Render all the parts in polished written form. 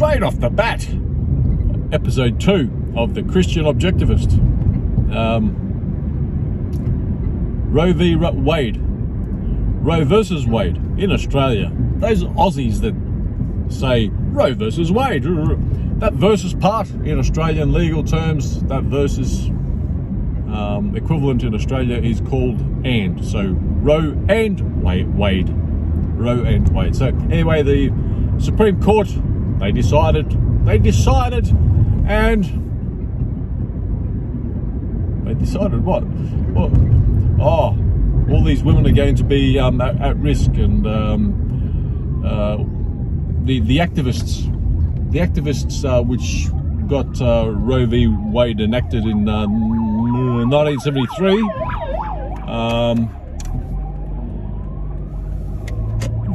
straight off the bat, episode 2 of The Christian Objectivist. Roe v. Wade. Roe versus Wade in Australia. Those Aussies that say Roe versus Wade, that versus part in Australian legal terms, that versus equivalent in Australia is called and. So Roe and Wade. Roe and Wade. So anyway, the Supreme Court, they decided, and they decided what? Well, all these women are going to be at risk, and the activists which got Roe v. Wade enacted in 1973,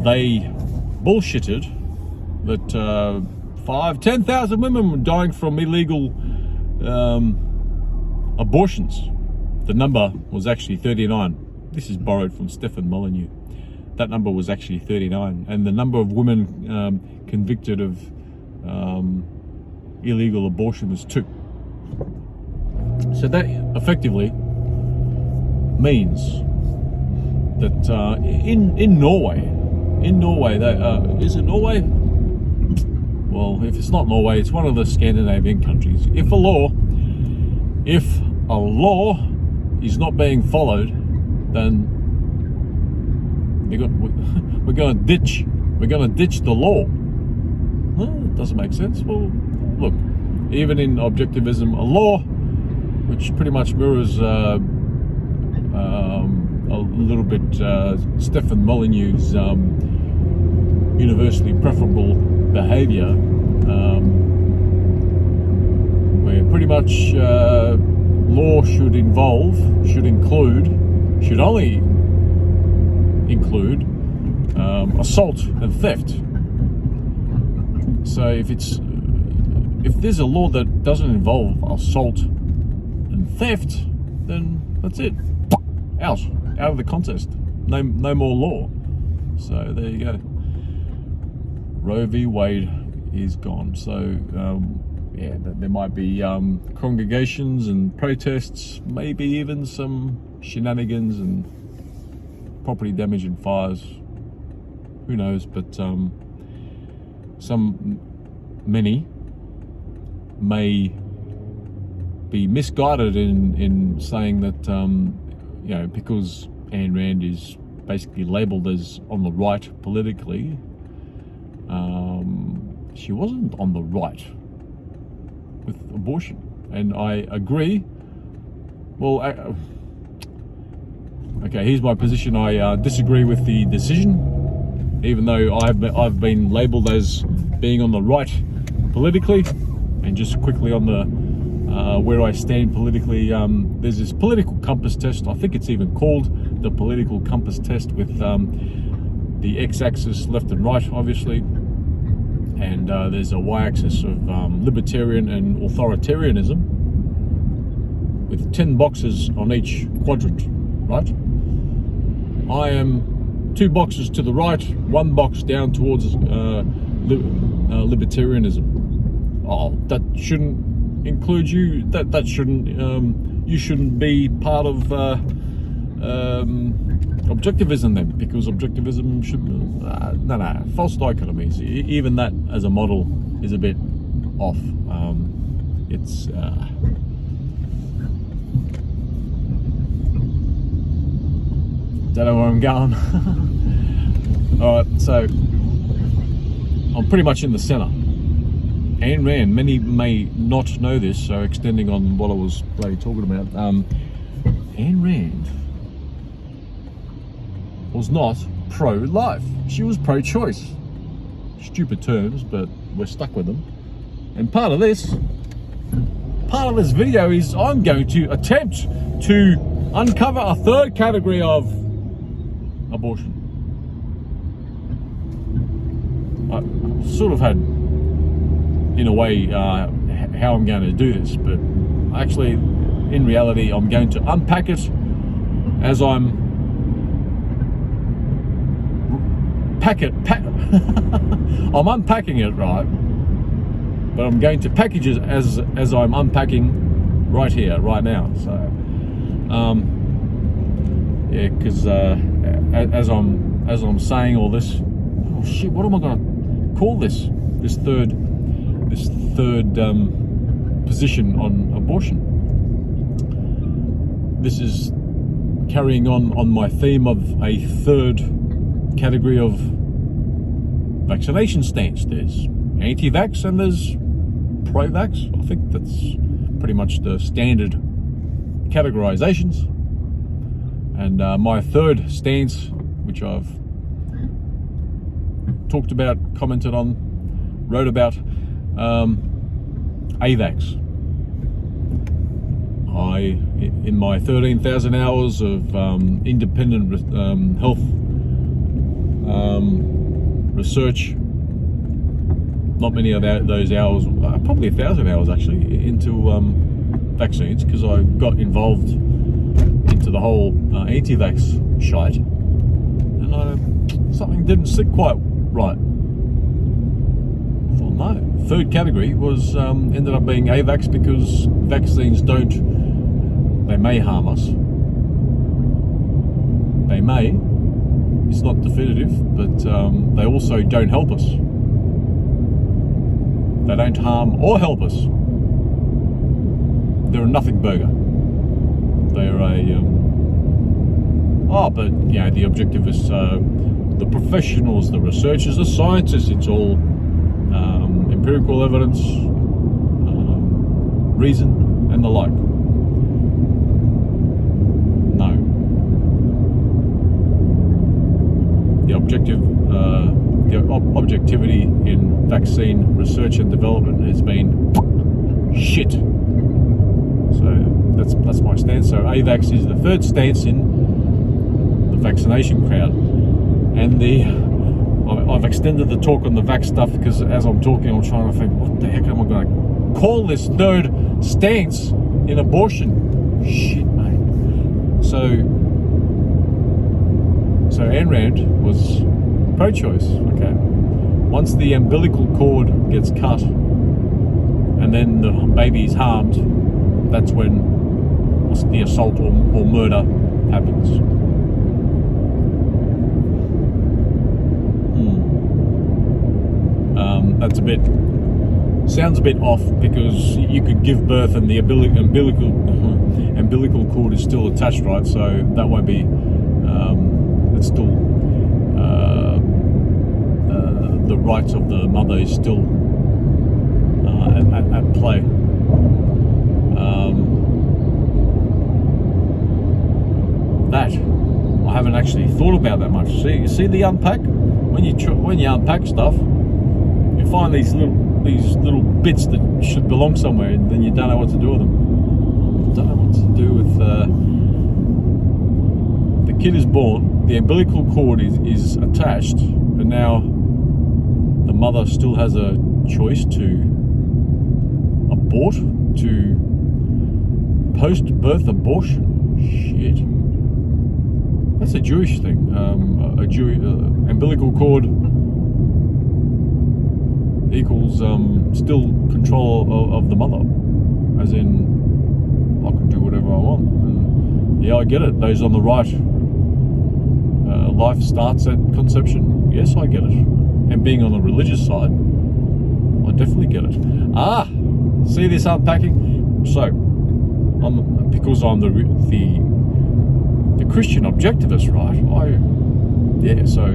they bullshitted that 10,000 women were dying from illegal abortions. The number was actually 39. This is borrowed from Stefan Molyneux. That number was actually 39, and the number of women convicted of illegal abortion was 2. So that effectively means that in Norway, is it Norway? Well, if it's not Norway, it's one of the Scandinavian countries. If a law is not being followed, then we're going to ditch the law. Well, it doesn't make sense. Well, look, even in objectivism, a law which pretty much mirrors a little bit Stefan Molyneux's universally preferable behaviour, where pretty much law should only include assault and theft. So if there's a law that doesn't involve assault and theft, then that's it. Out of the contest. No more law. So there you go. Roe v. Wade is gone. So there might be congregations and protests, maybe even some shenanigans and property damage and fires. Who knows? But many may be misguided in saying that because Ayn Rand is basically labelled as on the right politically, she wasn't on the right with abortion, and I agree. Well, okay, here's my position. I disagree with the decision, even though I've been labelled as being on the right politically. And just quickly on the where I stand politically, there's this political compass test. I think it's even called the political compass test, with the x-axis left and right, obviously, and there's a y-axis of libertarian and authoritarianism, with 10 boxes on each quadrant, right? I am 2 boxes to the right, 1 box down towards libertarianism. Oh, that shouldn't include you. That shouldn't. You shouldn't be part of objectivism then, because objectivism should. No. False dichotomies. Even that as a model is a bit off. It's. Don't know where I'm going. All right, so I'm pretty much in the center. Ayn Rand, many may not know this, so extending on what I was talking about, Ayn Rand was not pro-life. She was pro-choice. Stupid terms, but we're stuck with them. And part of this video is I'm going to attempt to uncover a third category of abortion. I sort of had, in a way, how I'm going to do this, but actually, in reality, I'm going to unpack it as I'm I'm unpacking it, right? but I'm going to package it as I'm unpacking right here, right now. So, yeah, because as I'm saying all this, oh shit, what am I going to call this third position on abortion? This is carrying on my theme of a third category of vaccination stance. There's anti-vax and there's pro-vax. I think that's pretty much the standard categorizations. And my third stance, which I've talked about, commented on, wrote about, AVAX. In my 13,000 hours of independent health research, not many of those hours, probably 1,000 hours actually, into vaccines, because I got involved into the whole anti-vax shite, and something didn't sit quite right. I thought, no. Third category was ended up being AVAX, because vaccines they may harm us. They may. It's not definitive, but they also don't help us. They don't harm or help us. They're a nothing burger. They're but the objectivists, the professionals, the researchers, the scientists, it's all empirical evidence, reason, and the like. No. The objectivity in vaccine research and development has been shit. So that's my stance. So AVAX is the third stance in the vaccination crowd, and I've extended the talk on the vax stuff because as I'm talking, I'm trying to think, what the heck am I going to call this third stance in abortion? Shit, mate. So Ayn Rand was pro-choice. Okay. Once the umbilical cord gets cut and then the baby is harmed, that's when the assault or murder happens. That's sounds a bit off, because you could give birth and the umbilical cord is still attached, right? So that won't be, it's still, the rights of the mother is still at play. That I haven't actually thought about that much. See the unpack. When you unpack stuff, you find these little bits that should belong somewhere, and then you don't know what to do with them. Don't know what to do with. The kid is born. The umbilical cord is attached, and now the mother still has a choice to abort, to post-birth abortion. Shit. That's a Jewish thing. Umbilical cord equals still control of the mother, as in I can do whatever I want. And yeah, I get it. Those on the right, life starts at conception. Yes, I get it. And being on the religious side, I definitely get it. See this unpacking? So, because I'm the Christian objectivist, right? So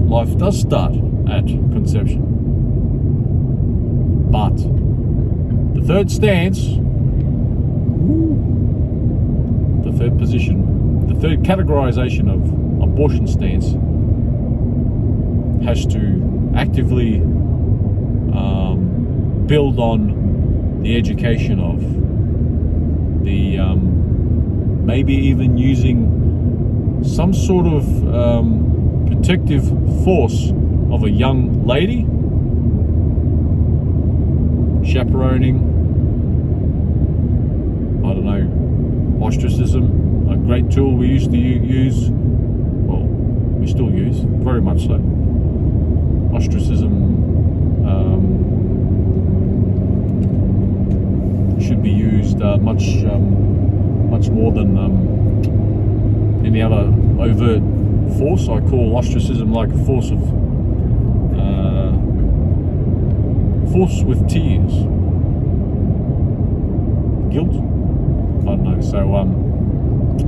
life does start at conception. But the third stance, the third position, the third categorization of abortion stance has to actively build on the education of the maybe even using some sort of protective force of a young lady, chaperoning, I don't know, ostracism, a great tool we used to use, well, we still use, very much so. Ostracism much more than any other overt force. I call ostracism like a force with tears, guilt. I don't know. So I'm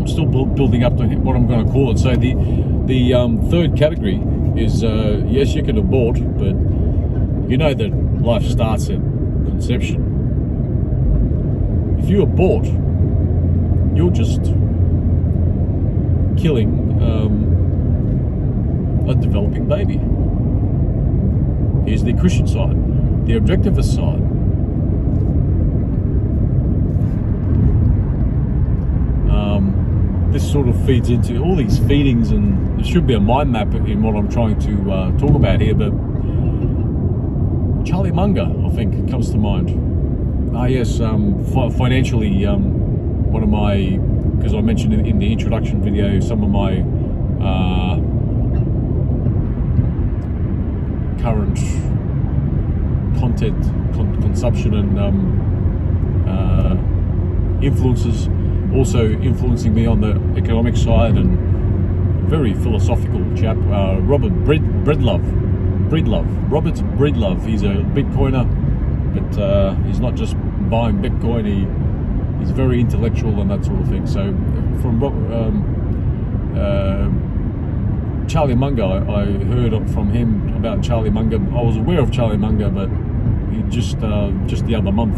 still building up to what I'm going to call it. So the third category is yes, you can abort, but you know that life starts at conception. If you abort, you're just killing a developing baby. Here's the Christian side, the objectivist side. This sort of feeds into all these feedings, and there should be a mind map in what I'm trying to talk about here, but Charlie Munger, I think, comes to mind. Yes, financially, one of my, because I mentioned in the introduction video, some of my current content consumption and influences, also influencing me on the economic side, and very philosophical chap, Robert Breedlove. He's a Bitcoiner, but he's not just buying Bitcoin, he's very intellectual and that sort of thing. So from Charlie Munger, I heard from him about Charlie Munger. I was aware of Charlie Munger, but he just the other month,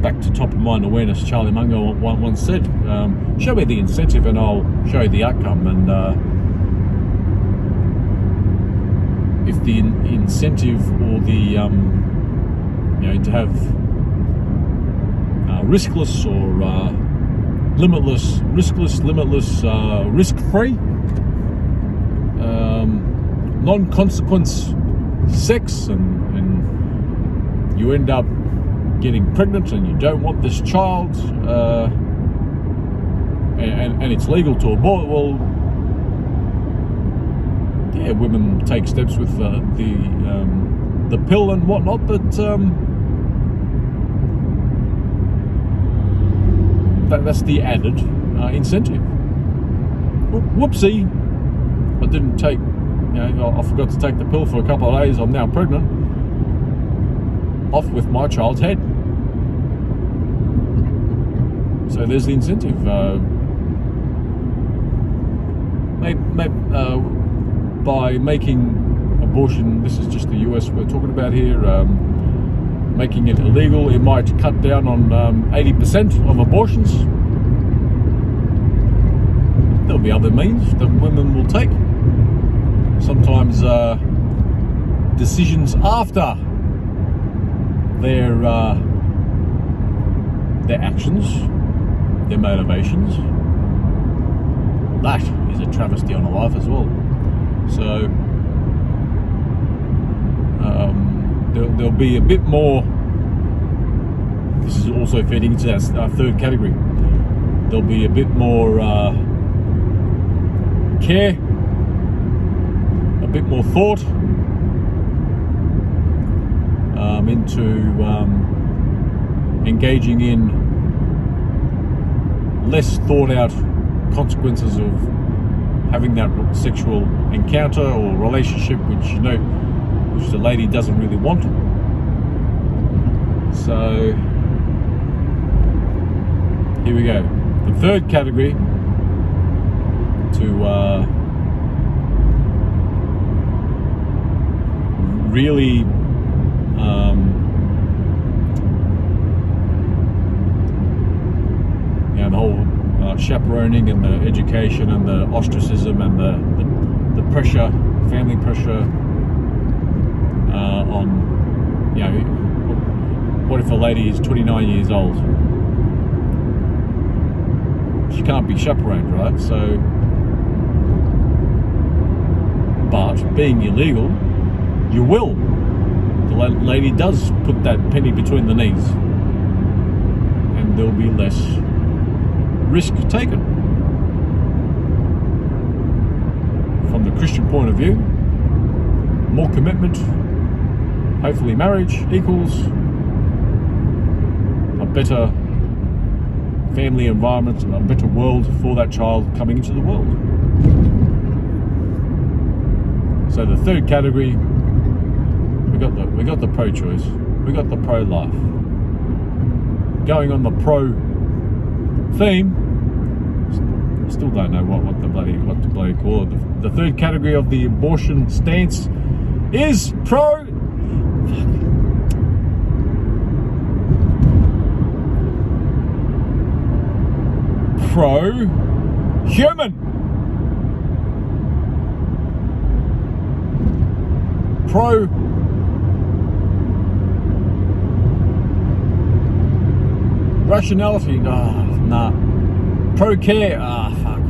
back to top of mind awareness, Charlie Munger once said, show me the incentive and I'll show you the outcome. And if the incentive or the to have riskless or limitless, risk-free, non-consequence sex, and you end up getting pregnant and you don't want this child, and it's legal to abort, well, yeah, women take steps with the pill and whatnot, but that's the added incentive. Whoopsie, I didn't take, I forgot to take the pill for a couple of days, I'm now pregnant. Off with my child's head. So there's the incentive. By making abortion, this is just the US we're talking about here, making it illegal, it might cut down on 80% of abortions. There'll be other means that women will take. Sometimes decisions after their actions, their motivations. That is a travesty on a life as well. So there'll be a bit more. This is also feeding into our third category. There'll be a bit more care, a bit more thought into engaging in less thought out consequences of having that sexual encounter or relationship which the lady doesn't really want. So here we go. The third category to really the whole chaperoning and the education and the ostracism and the pressure, family pressure on, what if a lady is 29 years old? She can't be chaperoned, right? So, but being illegal, you will. The lady does put that penny between the knees, and there'll be less risk taken. From the Christian point of view, more commitment, hopefully marriage equals a better family environment, a better world for that child coming into the world. So the third category, we got the pro-choice, we got the pro-life. Going on the pro theme, I still don't know what to bloody call it. The third category of the abortion stance is pro-human. Pro-rationality, nah. Pro-care, fuck.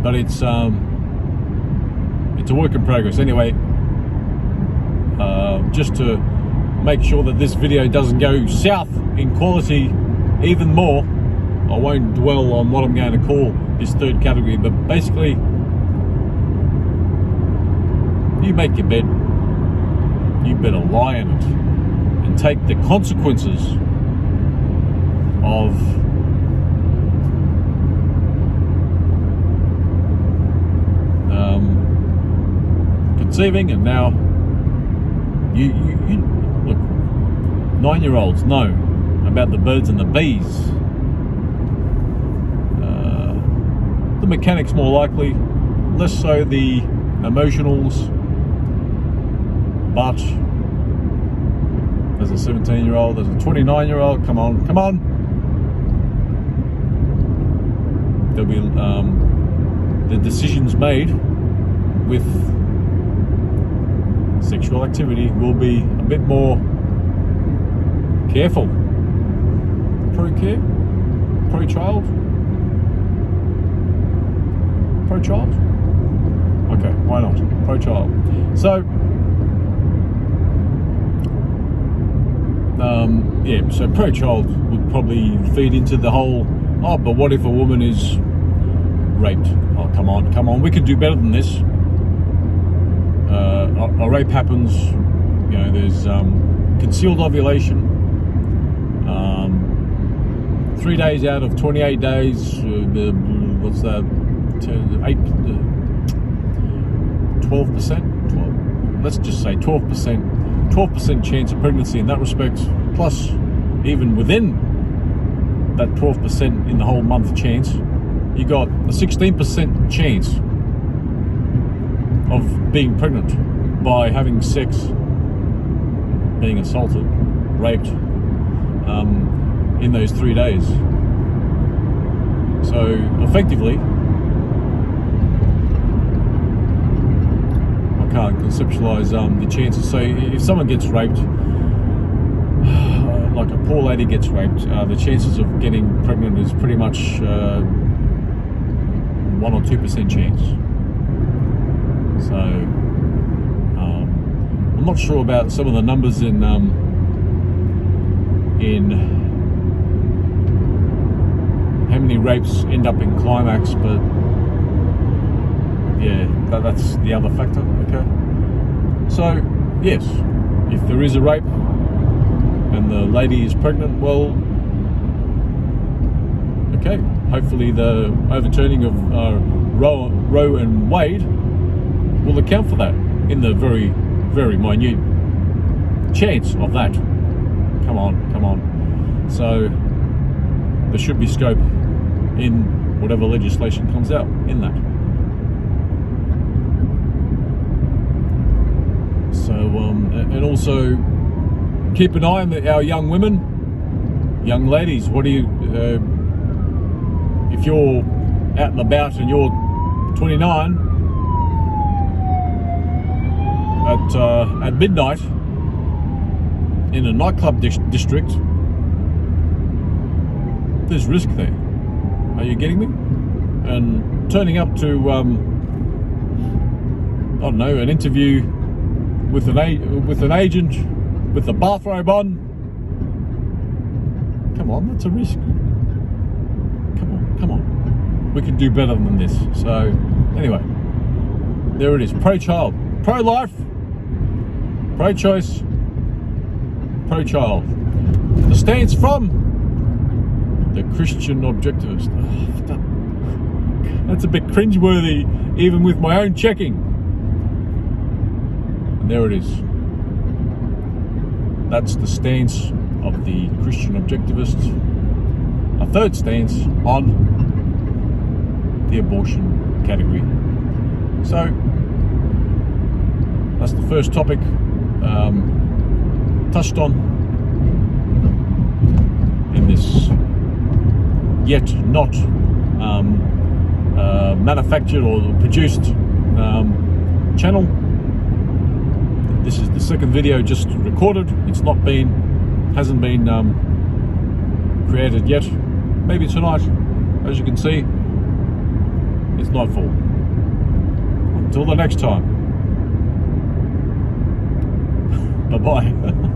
But it's a work in progress. Anyway, just to make sure that this video doesn't go south in quality even more, I won't dwell on what I'm going to call this third category, but basically, you make your bed, you better lie in it and take the consequences of conceiving. And now you look, 9-year-olds know about the birds and the bees. The mechanics more likely, less so the emotionals. But there's a 17-year-old, there's a 29-year-old, come on. There'll be the decisions made with sexual activity will be a bit more careful. Pro-care? Pro-child? Pro-child? Okay, why not? Pro-child. So, so pro-child would probably feed into the whole, but what if a woman is raped? Oh, come on, we can do better than this. A rape happens, there's concealed ovulation, 3 days out of 28 days, what's that, 12%? Let's just say 12% chance of pregnancy in that respect, plus even within that 12% in the whole month chance, you got a 16% chance of being pregnant by having sex, being assaulted, raped in those 3 days. So effectively, I can't conceptualize the chances. So if someone gets raped, like a poor lady gets raped, the chances of getting pregnant is pretty much 1 or 2% chance. So I'm not sure about some of the numbers in how many rapes end up in climax, but yeah, that's the other factor. Okay, so yes, if there is a rape and the lady is pregnant, well, okay, hopefully the overturning of Roe and Wade will account for that in the very, very minute chance of that. Come on. So there should be scope in whatever legislation comes out in that. So and also keep an eye on our young women, young ladies. What do you if you're out and about and you're 29 at midnight in a nightclub district, there's risk there. Are you getting me? And turning up to an interview with an agent with the bathrobe on, come on, that's a risk. Come on, we can do better than this. So anyway, there it is. Pro-child, pro-life, pro-choice, pro-child. The stance from the Christian objectivist. Oh, that's a bit cringeworthy, even with my own checking. And there it is. That's the stance of the Christian objectivist. A third stance on the abortion category. So that's the first topic touched on in this yet not manufactured or produced channel. This is the second video just recorded. It's not been, hasn't been created yet. Maybe tonight. As you can see, it's nightfall. Until the next time. Bye-bye.